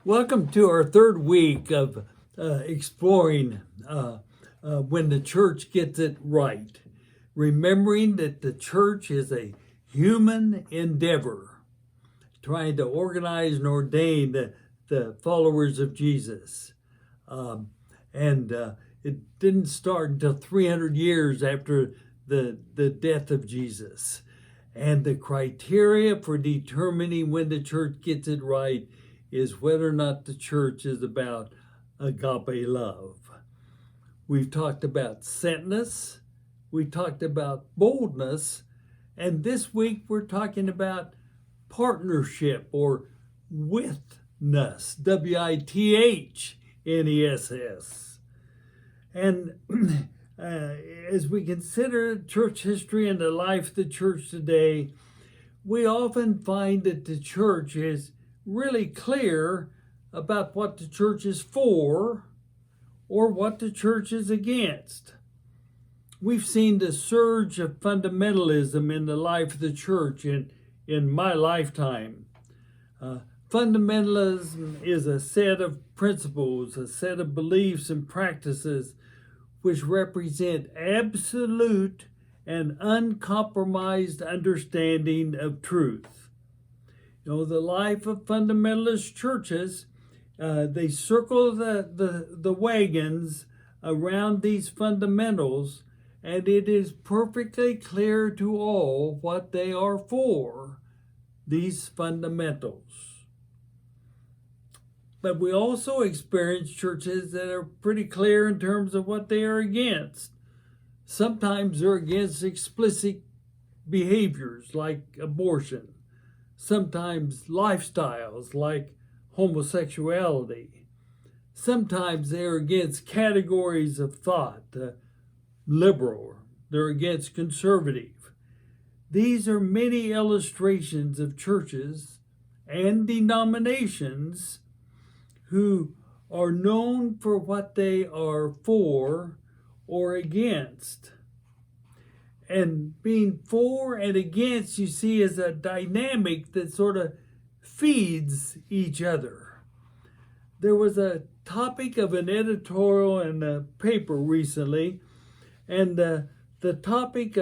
Welcome to our third week of exploring when the church gets it right. Remembering that the church is a human endeavor, trying to organize and ordain the followers of Jesus. And it didn't start until 300 years after the death of Jesus. And the criteria for determining when the church gets it right is whether or not the church is about agape love. We've talked about sentness, we talked about boldness, and this week we're talking about partnership or withness, WITHNESS. And as we consider church history and the life of the church today, we often find that the church is really clear about what the church is for or what the church is against. We've seen the surge of fundamentalism in the life of the church in my lifetime. Fundamentalism is a set of principles, a set of beliefs and practices which represent absolute and uncompromised understanding of truth. You know, the life of fundamentalist churches, they circle the wagons around these fundamentals, and it is perfectly clear to all what they are for, these fundamentals. But we also experience churches that are pretty clear in terms of what they are against. Sometimes they're against explicit behaviors like abortion. Sometimes lifestyles like homosexuality. Sometimes they're against categories of thought, liberal, they're against conservative. These are many illustrations of churches and denominations who are known for what they are for or against. And being for and against, you see, is a dynamic that sort of feeds each other. There was a topic of an editorial in a paper recently, and the topic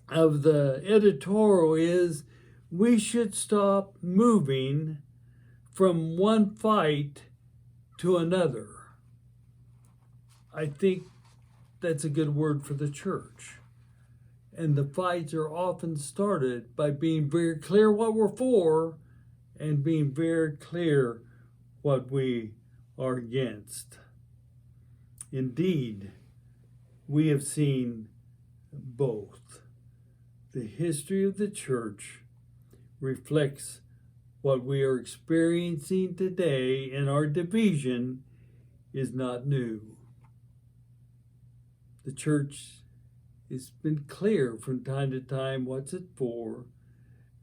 of the editorial is we should stop moving from one fight to another. I think that's a good word for the church. And the fights are often started by being very clear what we're for and being very clear what we are against. Indeed, we have seen both. The history of the church reflects what we are experiencing today, and our division is not new. The church has been clear from time to time what's it for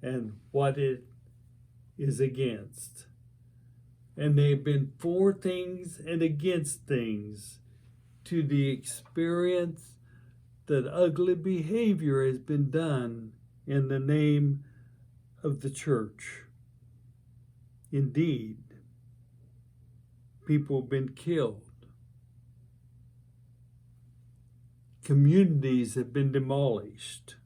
and what it is against. And they've been for things and against things to the experience that ugly behavior has been done in the name of the church. Indeed, people have been killed. Communities have been demolished.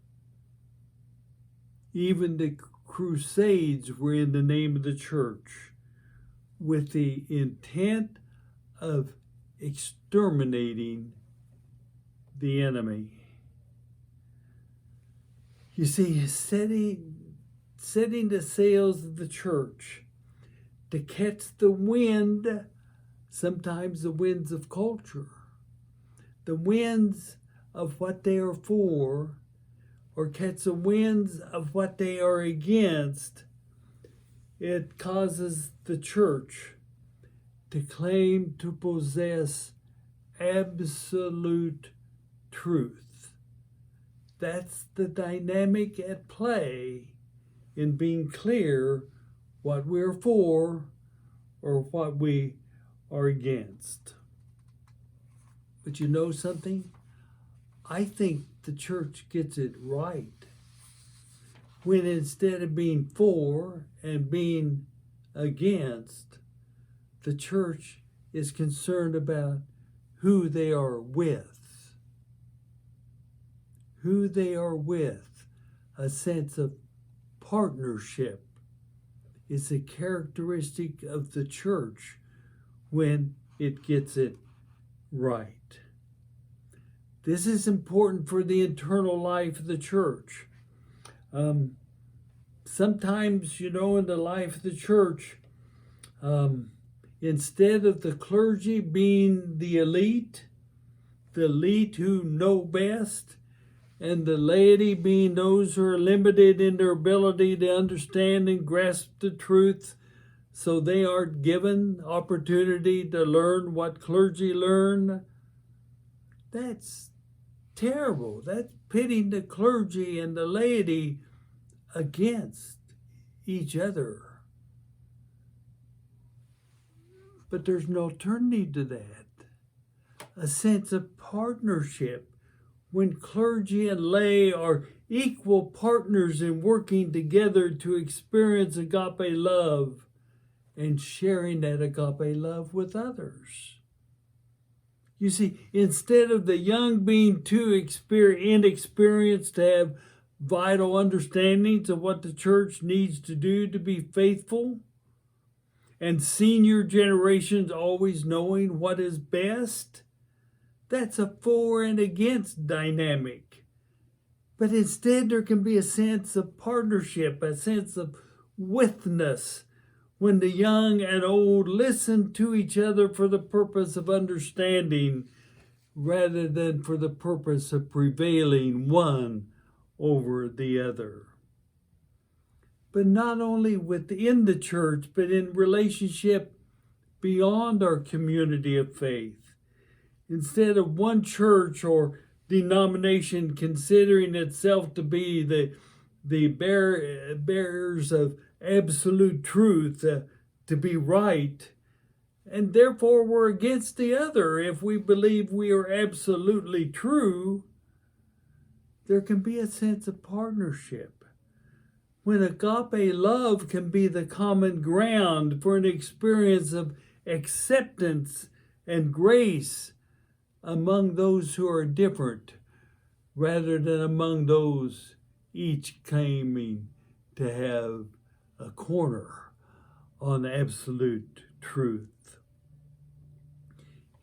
Even the Crusades were in the name of the church with the intent of exterminating the enemy. You see, setting the sails of the church to catch the wind, sometimes the winds of culture, the winds of what they are for, or catch the winds of what they are against, it causes the church to claim to possess absolute truth. That's the dynamic at play in being clear what we're for or what we are against. But you know something? I think the church gets it right when instead of being for and being against, the church is concerned about who they are with. Who they are with. A sense of partnership is a characteristic of the church when it gets it right. This is important for the internal life of the church. Sometimes, in the life of the church, instead of the clergy being the elite who know best, and the laity being those who are limited in their ability to understand and grasp the truth, so they aren't given opportunity to learn what clergy learn, that's terrible. That's pitting the clergy and the laity against each other. But there's an alternative to that. A sense of partnership when clergy and lay are equal partners in working together to experience agape love and sharing that agape love with others. You see, instead of the young being too inexperienced to have vital understandings of what the church needs to do to be faithful, and senior generations always knowing what is best, that's a for and against dynamic. But instead, there can be a sense of partnership, a sense of witness, when the young and old listen to each other for the purpose of understanding rather than for the purpose of prevailing one over the other. But not only within the church, but in relationship beyond our community of faith. Instead of one church or denomination considering itself to be the bearers of absolute truth, to be right, and therefore we're against the other if we believe we are absolutely true, there can be a sense of partnership. When agape love can be the common ground for an experience of acceptance and grace among those who are different, rather than among those each claiming to have a corner on absolute truth.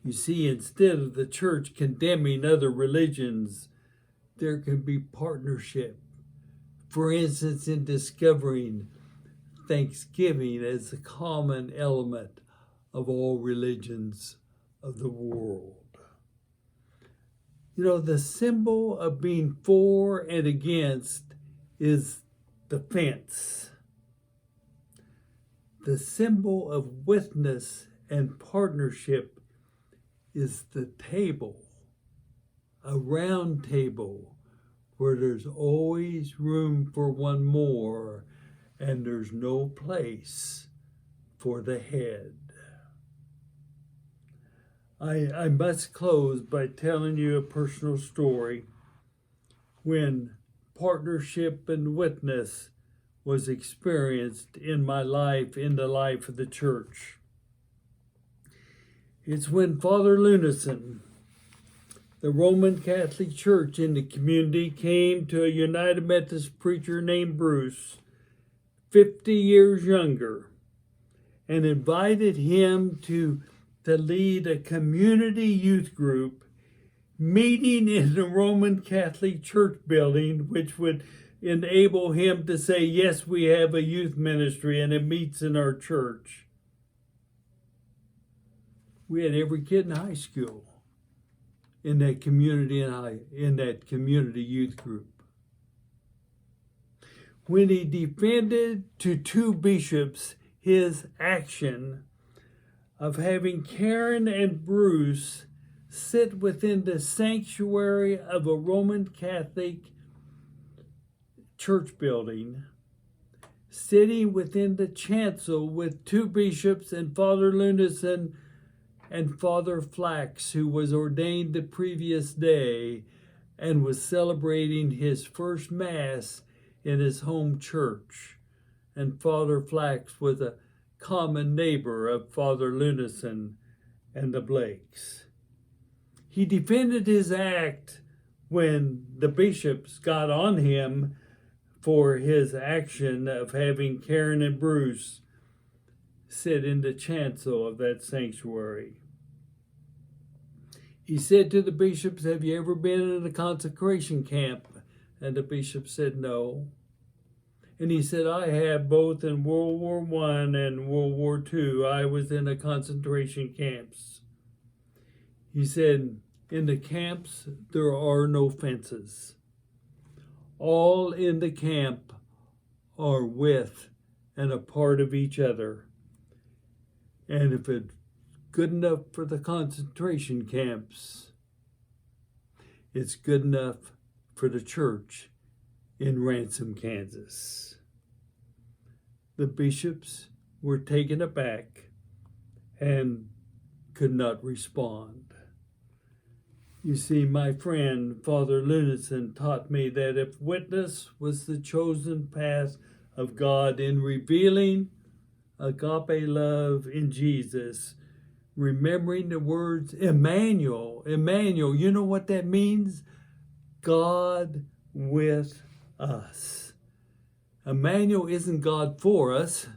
You see, instead of the church condemning other religions, there can be partnership. For instance, in discovering Thanksgiving as a common element of all religions of the world. The symbol of being for and against is the fence. The symbol of witness and partnership is the table, a round table where there's always room for one more and there's no place for the head. I must close by telling you a personal story when partnership and witness was experienced in my life, in the life of the church. It's when Father Lunison, the Roman Catholic Church in the community, came to a United Methodist preacher named Bruce, 50 years younger, and invited him to lead a community youth group meeting in the Roman Catholic Church building, which would enable him to say, yes, we have a youth ministry and it meets in our church. We had every kid in high school in that community youth group. When he defended to two bishops his action of having Karen and Bruce sit within the sanctuary of a Roman Catholic church building, sitting within the chancel with two bishops and Father Lunison and Father Flax, who was ordained the previous day and was celebrating his first Mass in his home church. And Father Flax was a common neighbor of Father Lunison and the Blakes. He defended his act when the bishops got on him for his action of having Karen and Bruce sit in the chancel of that sanctuary. He said to the bishops, "Have you ever been in a consecration camp?" And the bishop said, "No." And he said, "I have, both in World War I and World War II. I was in a concentration camps." He said, "In the camps, there are no fences. All in the camp are with and a part of each other. And if it's good enough for the concentration camps, it's good enough for the church in Ransom, Kansas." The bishops were taken aback and could not respond. You see, my friend, Father Lunison, taught me that if witness was the chosen path of God in revealing agape love in Jesus, remembering the words Emmanuel, Emmanuel, you know what that means? God with us. Emmanuel isn't God for us.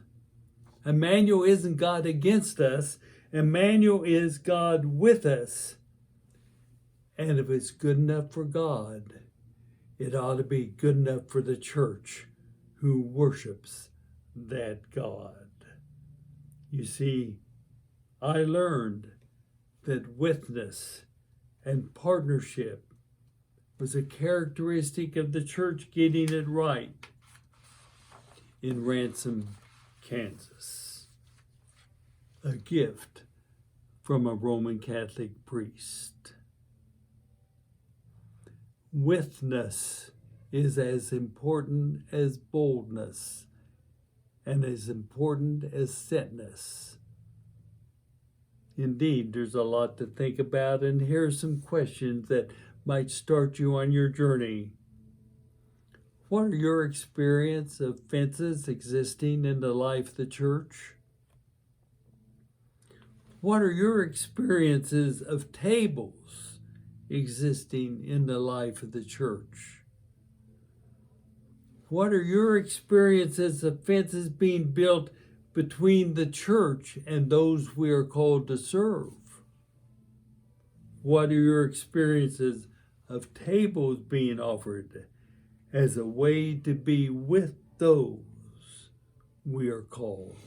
Emmanuel isn't God against us. Emmanuel is God with us. And if it's good enough for God, it ought to be good enough for the church who worships that God. You see, I learned that witness and partnership was a characteristic of the church getting it right in Ransom, Kansas. A gift from a Roman Catholic priest. Witness is as important as boldness and as important as setness. Indeed, there's a lot to think about, and here are some questions that might start you on your journey. What are your experience of fences existing in the life of the church? What are your experiences of tables existing in the life of the church? What are your experiences of fences being built between the church and those we are called to serve? What are your experiences of tables being offered as a way to be with those we are called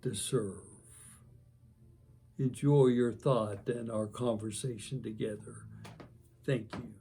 to serve? Enjoy your thought and our conversation together. Thank you.